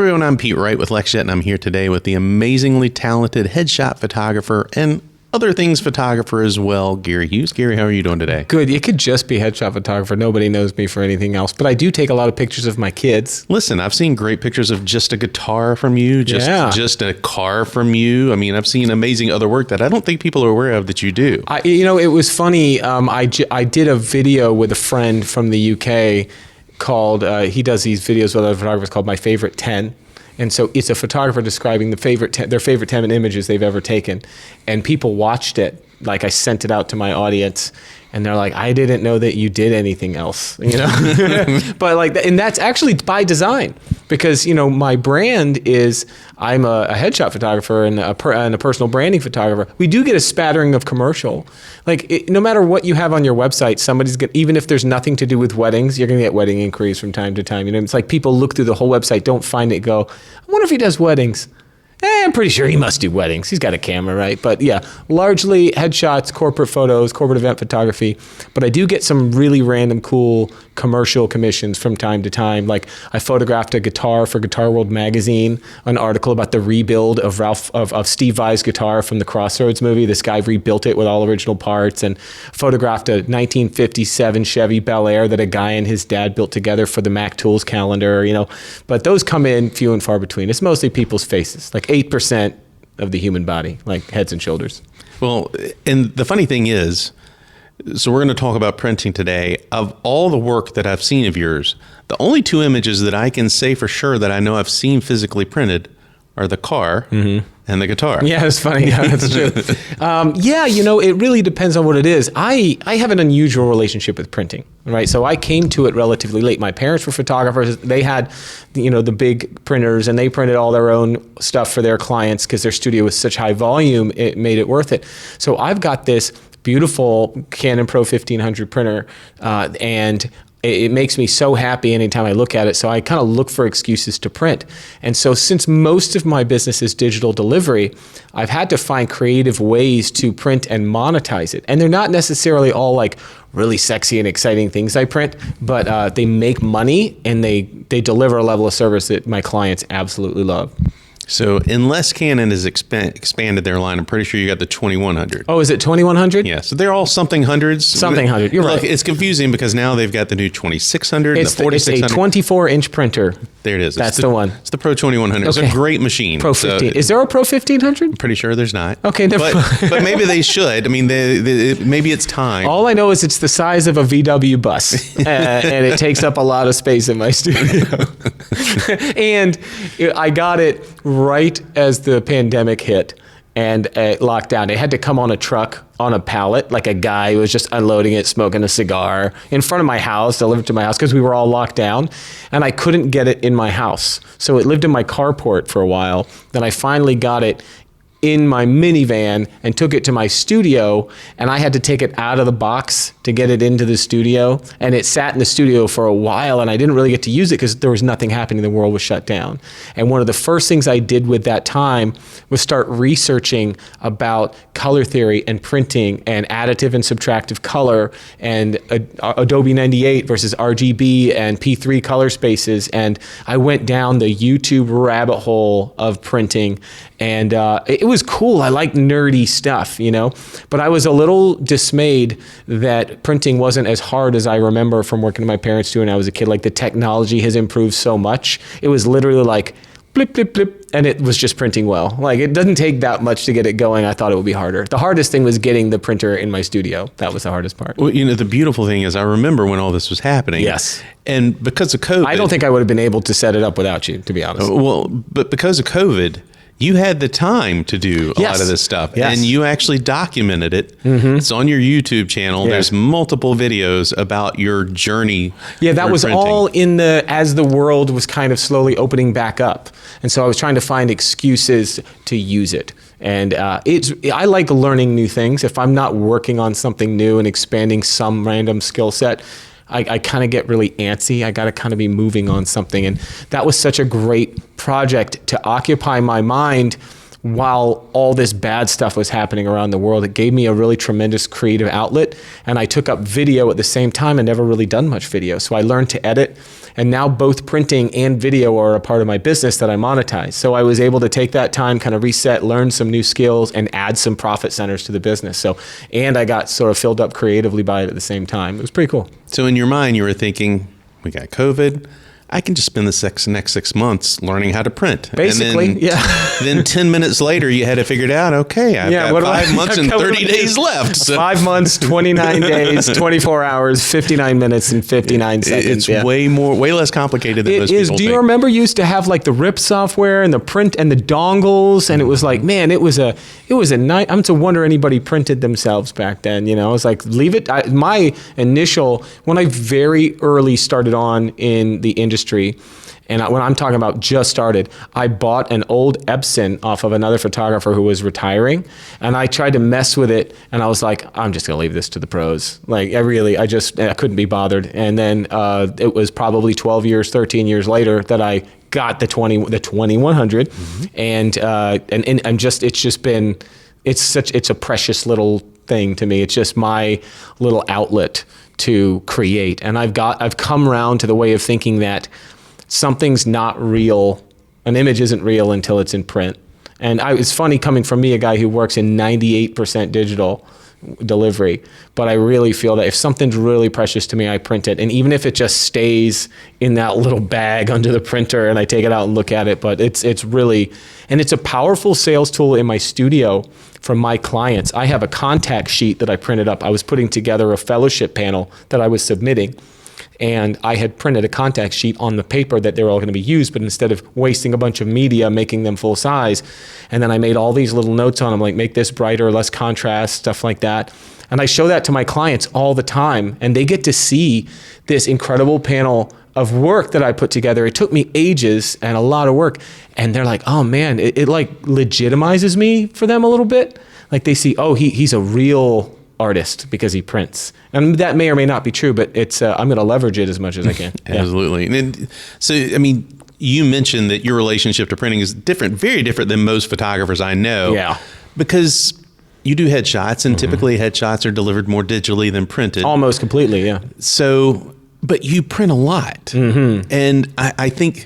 everyone, I'm Pete Wright with LexJet, and I'm here today with the amazingly talented headshot photographer and other things photographer as well, Gary Hughes. Gary, how are you doing today? Good. It could just be headshot photographer. Nobody knows me for anything else, but I do take a lot of pictures of my kids. Listen, I've seen great pictures of just a guitar from you, just a car from you. I mean, I've seen amazing other work that I don't think people are aware of that you do. It was funny. I did a video with a friend from the UK called, he does these videos with other photographers called My Favorite 10. And so it's a photographer describing their favorite 10 images they've ever taken. And people watched it. Like I sent it out to my audience and they're like, I didn't know that you did anything else, you know? But like, and that's actually by design because, you know, my brand is, I'm a headshot photographer and a personal branding photographer. We do get a spattering of commercial. Like no matter what you have on your website, somebody's going even if there's nothing to do with weddings, you're going to get wedding inquiries from time to time. You know, it's like people look through the whole website, don't find it, go, I wonder if he does weddings. I'm pretty sure he must do weddings. He's got a camera, right? But yeah, largely headshots, corporate photos, corporate event photography. But I do get some really random cool commercial commissions from time to time. Like I photographed a guitar for Guitar World magazine, an article about the rebuild of Steve Vai's guitar from the Crossroads movie. This guy rebuilt it with all original parts, and photographed a 1957 Chevy Bel Air that a guy and his dad built together for the Mac Tools calendar, you know. But those come in few and far between. It's mostly people's faces, like 8% of the human body, like heads and shoulders. Well, and the funny thing is, so we're going to talk about printing today. Of all the work that I've seen of yours, the only two images that I can say for sure that I know I've seen physically printed are the car and the guitar. Yeah, it's funny. Yeah, that's true. Yeah, you know, it really depends on what it is. I have an unusual relationship with printing, right? So I came to it relatively late. My parents were photographers. They had, you know, the big printers, and they printed all their own stuff for their clients because their studio was such high volume, it made it worth it. So I've got this beautiful Canon Pro 1500 printer, and it makes me so happy anytime I look at it. So I kind of look for excuses to print. And so since most of my business is digital delivery, I've had to find creative ways to print and monetize it. And they're not necessarily all like really sexy and exciting things I print, but they make money and they deliver a level of service that my clients absolutely love. So unless Canon has expanded their line, I'm pretty sure you got the 2100. Oh, is it 2100? Yeah, so they're all something hundreds. Something hundred, you're right. It's confusing because now they've got the new 2600 and the 4600. It's a 24-inch printer. There it is. That's the one. It's the Pro 2100. Okay. It's a great machine. Pro 15. Is there a Pro 1500? I'm pretty sure there's not. Okay, never mind. But maybe they should. I mean, maybe it's time. All I know is it's the size of a VW bus, and it takes up a lot of space in my studio. And I got it right as the pandemic hit and locked down. It had to come on a truck on a pallet, like a guy who was just unloading it, smoking a cigar in front of my house, delivered to my house because we were all locked down, and I couldn't get it in my house. So it lived in my carport for a while. Then I finally got it in my minivan and took it to my studio, and I had to take it out of the box to get it into the studio, and it sat in the studio for a while, and I didn't really get to use it because there was nothing happening. The world was shut down. And one of the first things I did with that time was start researching about color theory and printing and additive and subtractive color and Adobe 98 versus RGB and P3 color spaces, and I went down the YouTube rabbit hole of printing, and it was cool. I like nerdy stuff, you know, but I was a little dismayed that printing wasn't as hard as I remember from working with my parents doing when I was a kid. Like the technology has improved so much. It was literally like blip, blip, blip, and it was just printing well. Like it doesn't take that much to get it going. I thought it would be harder. The hardest thing was getting the printer in my studio. That was the hardest part. Well, you know, the beautiful thing is I remember when all this was happening. Yes. And because of COVID. I don't think I would have been able to set it up without you, to be honest. Well, but because of COVID, you had the time to do a lot of this stuff, and you actually documented it. It's on your YouTube channel. There's multiple videos about your journey. Yeah, that was printing. All in as the world was kind of slowly opening back up. And so I was trying to find excuses to use it. And I like learning new things. If I'm not working on something new and expanding some random skill set, I kind of get really antsy. I got to kind of be moving on something. And that was such a great project to occupy my mind while all this bad stuff was happening around the world. It gave me a really tremendous creative outlet, and I took up video at the same time and never really done much video. So I learned to edit, and now both printing and video are a part of my business that I monetize. So I was able to take that time, kind of reset, learn some new skills, and add some profit centers to the business. So, and I got sort of filled up creatively by it at the same time. It was pretty cool. So in your mind, you were thinking, we got COVID. I can just spend the next 6 months learning how to print. Basically, and then, then 10 minutes later, you had it figured out. Okay, I've got 5 months and 30 days left. So. 5 months, 29 days, 24 hours, 59 minutes, and 59 seconds. It's way less complicated than most people think. Do you remember you used to have like the RIP software and the print and the dongles, and it was like, man, it was a night. I'm to wonder anybody printed themselves back then. You know, I was like, leave it. My initial, when I very early started on in the industry. And when I'm talking about just started, I bought an old Epson off of another photographer who was retiring, and I tried to mess with it, and I was like, I'm just gonna leave this to the pros. Like, I couldn't be bothered. And then it was probably 13 years later that I got the 2100, and it's a precious little thing to me. It's just my little outlet to create. And I've come around to the way of thinking that something's not real, an image isn't real until it's in print. And it's funny coming from me, a guy who works in 98% digital delivery, but I really feel that if something's really precious to me, I print it. And even if it just stays in that little bag under the printer and I take it out and look at it, but it's really, and it's a powerful sales tool in my studio from my clients. I have a contact sheet that I printed up. I was putting together a fellowship panel that I was submitting, and I had printed a contact sheet on the paper that they were all going to be used, but instead of wasting a bunch of media, making them full size, and then I made all these little notes on them, like make this brighter, less contrast, stuff like that. And I show that to my clients all the time, and they get to see this incredible panel of work that I put together. It took me ages and a lot of work, and they're like, oh man, it like legitimizes me for them a little bit. Like they see, oh, he's a real artist because he prints. And that may or may not be true, but it's I'm going to leverage it as much as I can. Absolutely. Yeah. And so, I mean, you mentioned that your relationship to printing is different, very different than most photographers I know. Yeah. Because you do headshots, and typically headshots are delivered more digitally than printed. Almost completely, yeah. So, but you print a lot. And I think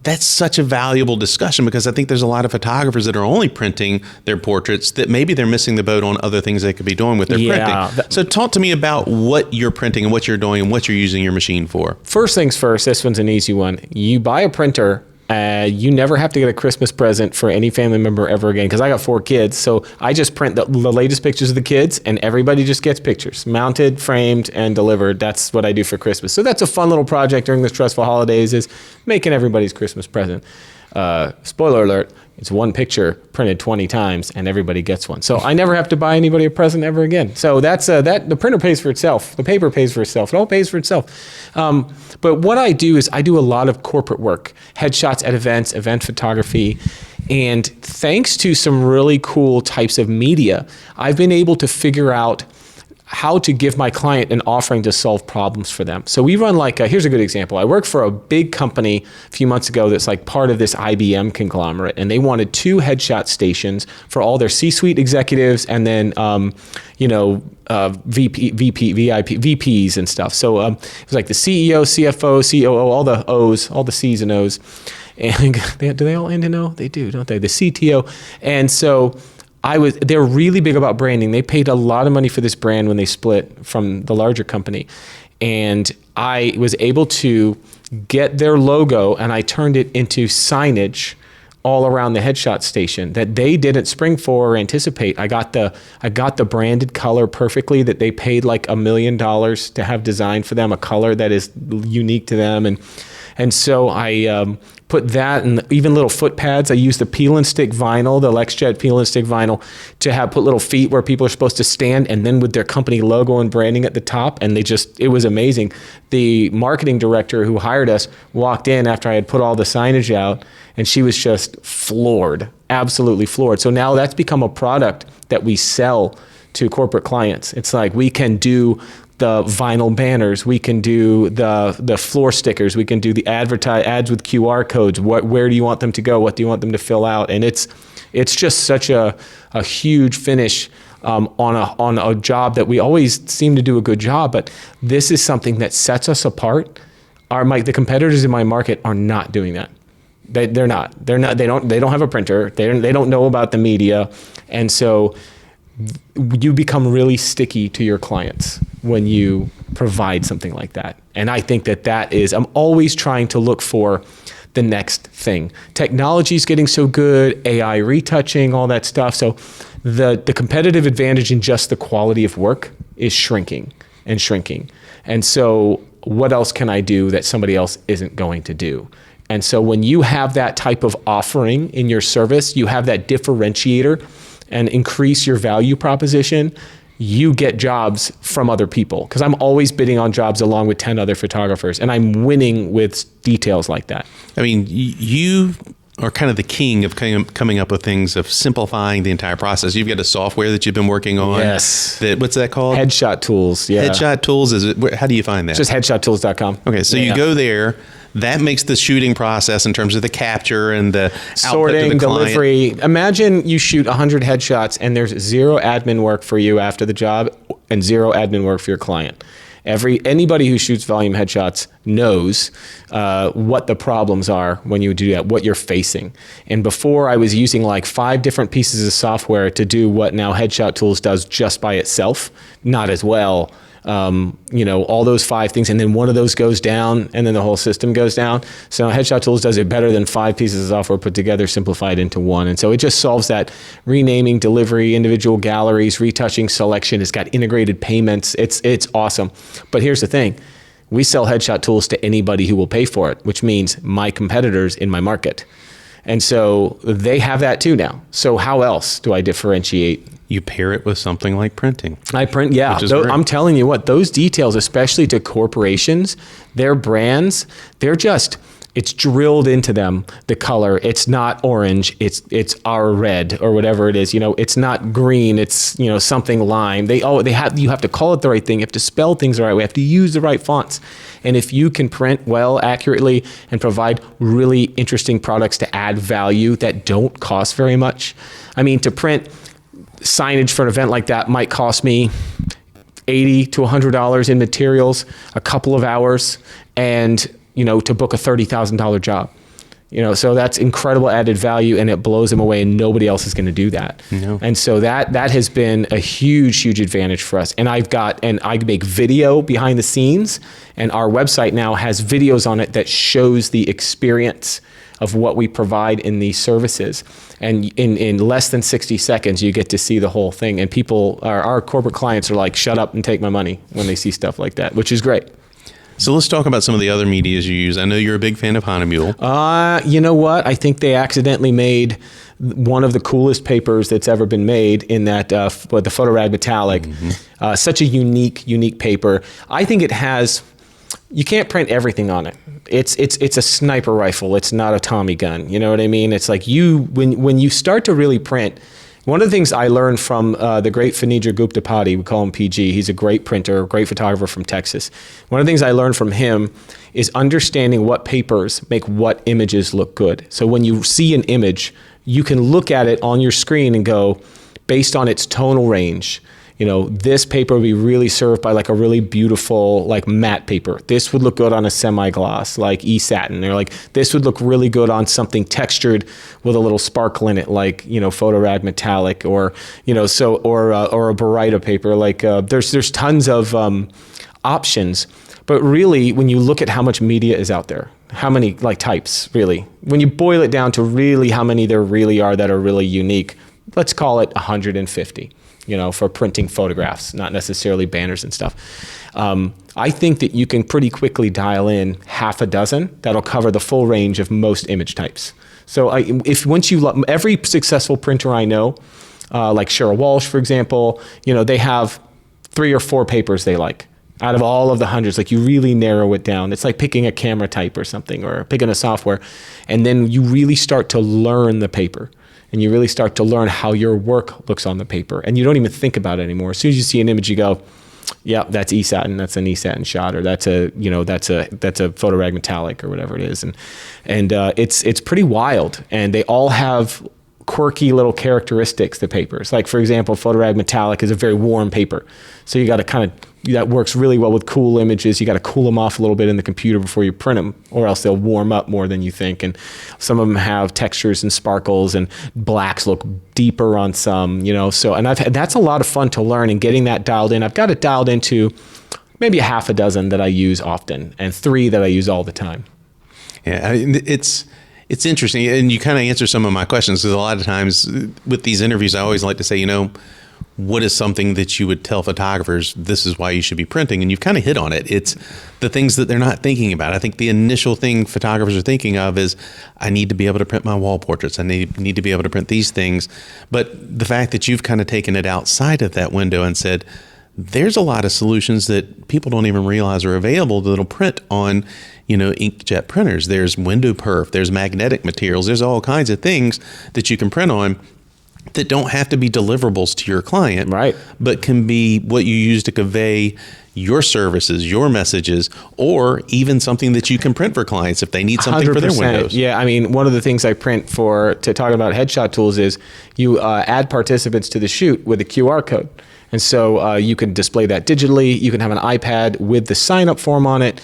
that's such a valuable discussion, because I think there's a lot of photographers that are only printing their portraits that maybe they're missing the boat on other things they could be doing with their printing. So talk to me about what you're printing and what you're doing and what you're using your machine for. First things first, this one's an easy one. You buy a printer, you never have to get a Christmas present for any family member ever again, because I got 4 kids. So I just print the latest pictures of the kids, and everybody just gets pictures, mounted, framed, and delivered. That's what I do for Christmas. So that's a fun little project during the stressful holidays, is making everybody's Christmas present. Spoiler alert, it's one picture printed 20 times and everybody gets one. So I never have to buy anybody a present ever again. So that's the printer pays for itself. The paper pays for itself. It all pays for itself. But what I do is I do a lot of corporate work, headshots at events, event photography. And thanks to some really cool types of media, I've been able to figure out how to give my client an offering to solve problems for them. So we run here's a good example. I worked for a big company a few months ago that's like part of this IBM conglomerate, and they wanted 2 headshot stations for all their C-suite executives and then, VPs and stuff. So it was like the CEO, CFO, COO, all the O's, all the C's and O's. And do they all end in O? They do, don't they? The CTO. And so they're really big about branding. They paid a lot of money for this brand when they split from the larger company. And I was able to get their logo, and I turned it into signage all around the headshot station that they didn't spring for or anticipate. I got the branded color perfectly that they paid like $1 million to have designed for them, a color that is unique to them. And so I put that, and even little foot pads. I used the peel and stick vinyl, the LexJet peel and stick vinyl, to put little feet where people are supposed to stand, and then with their company logo and branding at the top. And it was amazing. The marketing director who hired us walked in after I had put all the signage out, and she was just floored, absolutely floored. So now that's become a product that we sell to corporate clients. It's like we can do the vinyl banners. We can do the floor stickers. We can do the ads with QR codes. Where do you want them to go? What do you want them to fill out? And it's just such a huge finish on a job that we always seem to do a good job. But this is something that sets us apart. The competitors in my market are not doing that. They're not. They don't have a printer. They don't know about the media, and so you become really sticky to your clients when you provide something like that. And I think that is, I'm always trying to look for the next thing. Technology is getting so good, AI retouching, all that stuff. So the competitive advantage in just the quality of work is shrinking and shrinking. And so what else can I do that somebody else isn't going to do? And so when you have that type of offering in your service, you have that differentiator and increase your value proposition, you get jobs from other people. Because I'm always bidding on jobs along with 10 other photographers, and I'm winning with details like that. I mean, you are kind of the king of coming up with things, of simplifying the entire process. You've got a software that you've been working on. Yes. What's that called? Headshot Tools. Yeah. Headshot Tools. How do you find that? It's just headshottools.com. Okay, so you go there. That makes the shooting process in terms of the capture and the sorting, delivery. Imagine you shoot 100 headshots and there's zero admin work for you after the job and zero admin work for your client. Anybody who shoots volume headshots knows what the problems are when you do that, what you're facing. And before, I was using like 5 different pieces of software to do what now Headshot Tools does just by itself, not as well. All those 5 things, and then one of those goes down, and then the whole system goes down. So Headshot Tools does it better than 5 pieces of software put together, simplified into one. And so it just solves that renaming, delivery, individual galleries, retouching, selection. It's got integrated payments. It's awesome. But here's the thing. We sell Headshot Tools to anybody who will pay for it, which means my competitors in my market. And so they have that too now. So how else do I differentiate? You pair it with something like printing. I print, yeah. I'm telling you what, those details, especially to corporations, their brands, it's drilled into them, the color. It's not orange, it's our red or whatever it is. It's not green, it's something lime. You have to call it the right thing. You have to spell things the right way. You have to use the right fonts. And if you can print well, accurately, and provide really interesting products to add value that don't cost very much. I mean, to print signage for an event like that might cost me $80 to $100 in materials, a couple of hours, and to book a $30,000 job. So that's incredible added value, and it blows them away, and nobody else is going to do that. No. And so that has been a huge advantage for us. And I make video behind the scenes, and our website now has videos on it that shows the experience of what we provide in these services. And in less than 60 seconds, you get to see the whole thing. And our corporate clients are like, shut up and take my money when they see stuff like that, which is great. So let's talk about some of the other medias you use. I know you're a big fan of Hahnemühle. You know what? I think they accidentally made one of the coolest papers that's ever been made in that, the Photorad Metallic. Mm-hmm. Such a unique paper. I think it has, you can't print everything on it. It's a sniper rifle. It's not a Tommy gun. You know what I mean? It's like when you start to really print. One of the things I learned from the great Phanidra Guptapati, we call him PG, he's a great printer, great photographer from Texas. One of the things I learned from him is understanding what papers make what images look good. So when you see an image, you can look at it on your screen and go, based on its tonal range, this paper would be really served by like a really beautiful like matte paper. This would look good on a semi-gloss like e-satin. Or like this would look really good on something textured with a little sparkle in it, like Photorad Metallic, or or a Barita paper. Like there's tons of options. But really, when you look at how much media is out there, how many like types really, when you boil it down to really how many there really are that are really unique, let's call it 150. For printing photographs, not necessarily banners and stuff. I think that you can pretty quickly dial in half a dozen that'll cover the full range of most image types. So every successful printer I know, like Cheryl Walsh, for example, they have 3 or 4 papers they like. Out of all of the hundreds, like you really narrow it down. It's like picking a camera type or something, or picking a software. And then you really start to learn the paper. And you really start to learn how your work looks on the paper. And you don't even think about it anymore. As soon as you see an image, you go, Yeah, that's eSatin. That's an eSatin shot, or that's a Photorag metallic or whatever it is, and it's pretty wild, and they all have quirky little characteristics, the papers. Like, for example, Photorag metallic is a very warm paper, so you got to kind of, that works really well with cool images. You got to cool them off a little bit in the computer before you print them, or else they'll warm up more than you think. And some of them have textures and sparkles, and blacks look deeper on some, so, and that's a lot of fun to learn, and getting that dialed in. I've got it dialed into maybe a half a dozen that I use often, and 3 that I use all the time. Yeah, it's interesting, and you kind of answer some of my questions, because a lot of times with these interviews, I always like to say, what is something that you would tell photographers, this is why you should be printing? And you've kind of hit on it. It's the things that they're not thinking about. I think the initial thing photographers are thinking of is, I need to be able to print my wall portraits. I need to be able to print these things. But the fact that you've kind of taken it outside of that window and said, there's a lot of solutions that people don't even realize are available that'll print on, inkjet printers. There's window perf, there's magnetic materials, there's all kinds of things that you can print on that don't have to be deliverables to your client, right? But can be what you use to convey your services, your messages, or even something that you can print for clients if they need something 100%. For their windows. Yeah, I mean, one of the things I print to talk about headshot tools is you add participants to the shoot with a QR code. And so you can display that digitally. You can have an iPad with the sign-up form on it,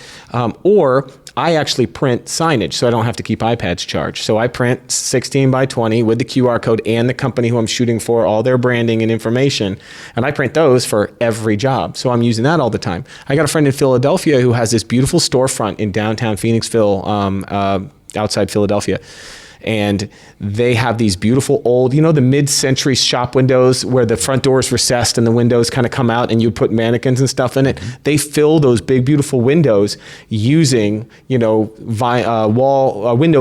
or I actually print signage, so I don't have to keep iPads charged. So I print 16 by 20 with the QR code and the company who I'm shooting for, all their branding and information, and I print those for every job. So I'm using that all the time. I got a friend in Philadelphia who has this beautiful storefront in downtown Phoenixville, outside Philadelphia. And they have these beautiful old, the mid-century shop windows where the front door is recessed and the windows kind of come out and you put mannequins and stuff in it. They fill those big, beautiful windows using, window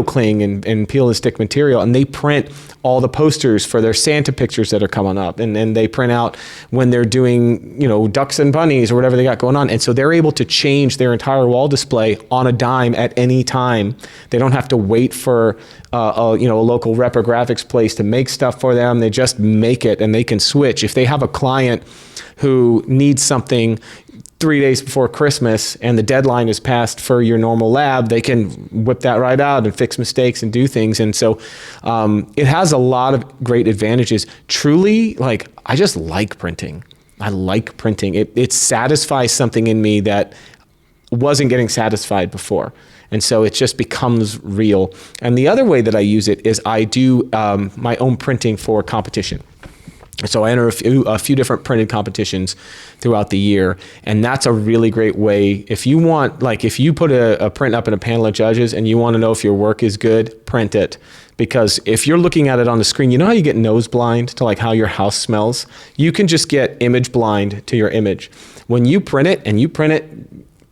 cling and peel and stick material. And they print all the posters for their Santa pictures that are coming up. And they print out when they're doing, ducks and bunnies or whatever they got going on. And so they're able to change their entire wall display on a dime at any time. They don't have to wait for a local reprographics place to make stuff for them. They just make it, and they can switch. If they have a client who needs something 3 days before Christmas and the deadline is passed for your normal lab, they can whip that right out and fix mistakes and do things. And so it has a lot of great advantages. Truly, I just like printing. I like printing. It satisfies something in me that wasn't getting satisfied before. And so it just becomes real. And the other way that I use it is I do my own printing for competition. So I enter a few different printed competitions throughout the year. And that's a really great way. If you want, if you put a print up in a panel of judges and you want to know if your work is good, print it. Because if you're looking at it on the screen, you know how you get nose blind to how your house smells? You can just get image blind to your image. When you print it, and you print it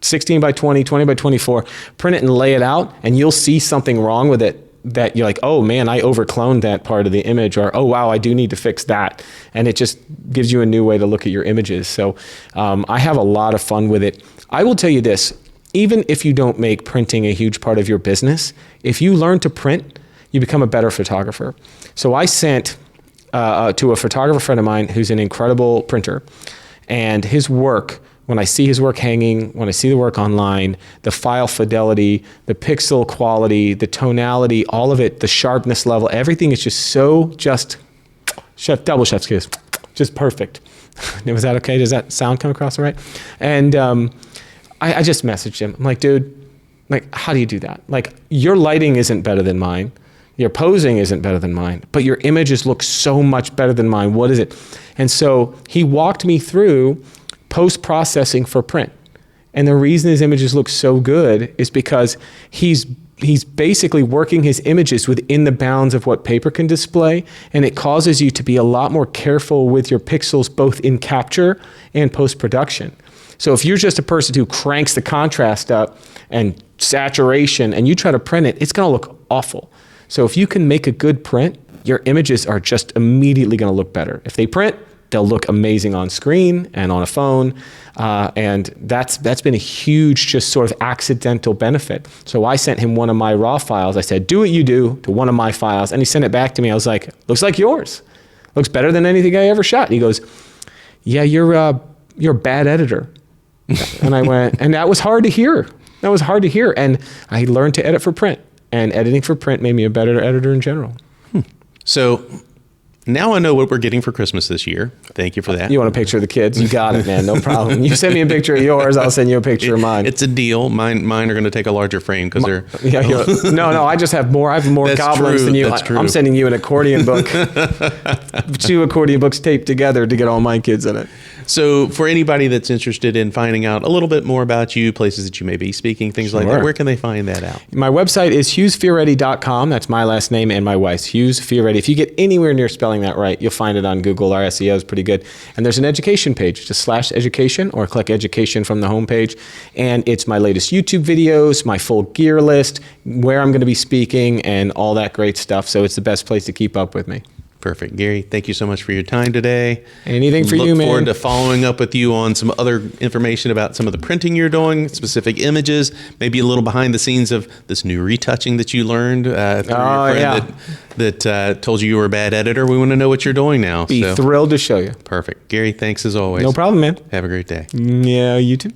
16 by 20, 20 by 24, print it and lay it out, and you'll see something wrong with it that you're like, oh man, I overcloned that part of the image, or oh wow, I do need to fix that. And it just gives you a new way to look at your images. So I have a lot of fun with it. I will tell you this, even if you don't make printing a huge part of your business, if you learn to print, you become a better photographer. So I sent to a photographer friend of mine who's an incredible printer, and his work, when I see his work hanging, when I see the work online, the file fidelity, the pixel quality, the tonality, all of it, the sharpness level, everything is just double chef's kiss, just perfect. Was that okay? Does that sound come across all right? And I just messaged him. I'm like, dude, how do you do that? Your lighting isn't better than mine. Your posing isn't better than mine, but your images look so much better than mine. What is it? And so he walked me through post-processing for print. And the reason his images look so good is because he's basically working his images within the bounds of what paper can display, and it causes you to be a lot more careful with your pixels, both in capture and post-production. So if you're just a person who cranks the contrast up and saturation and you try to print it, it's gonna look awful. So if you can make a good print, your images are just immediately gonna look better. If they print, they'll look amazing on screen and on a phone, and that's been a huge, just sort of accidental benefit. So I sent him one of my raw files. I said, do what you do to one of my files, and he sent it back to me. I was like, looks like yours. Looks better than anything I ever shot. And he goes, yeah, your you're a bad editor. And I went, and that was hard to hear. And I learned to edit for print, and editing for print made me a better editor in general. So now I know what we're getting for Christmas this year. Thank you for that. You want a picture of the kids? You got it, man. No problem. You send me a picture of yours, I'll send you a picture of mine. It's a deal. Mine are going to take a larger frame because they're... No, I just have more. I have more That's goblins true. than you. That's true. I'm sending you an accordion book. 2 accordion books taped together to get all my kids in it. So for anybody that's interested in finding out a little bit more about you, places that you may be speaking, things like that, where can they find that out? My website is hughesfioretti.com. That's my last name and my wife's, Hughes Fioretti. If you get anywhere near spelling that right, you'll find it on Google. Our SEO is pretty good. And there's an education page, just /education, or click education from the homepage. And it's my latest YouTube videos, my full gear list, where I'm going to be speaking, and all that great stuff. So it's the best place to keep up with me. Perfect. Gary, thank you so much for your time today. Anything for you, man. Look forward to following up with you on some other information about some of the printing you're doing, specific images, maybe a little behind the scenes of this new retouching that you learned through your friend that told you were a bad editor. We want to know what you're doing now. Be thrilled to show you. Perfect. Gary, thanks as always. No problem, man. Have a great day. Yeah, you too.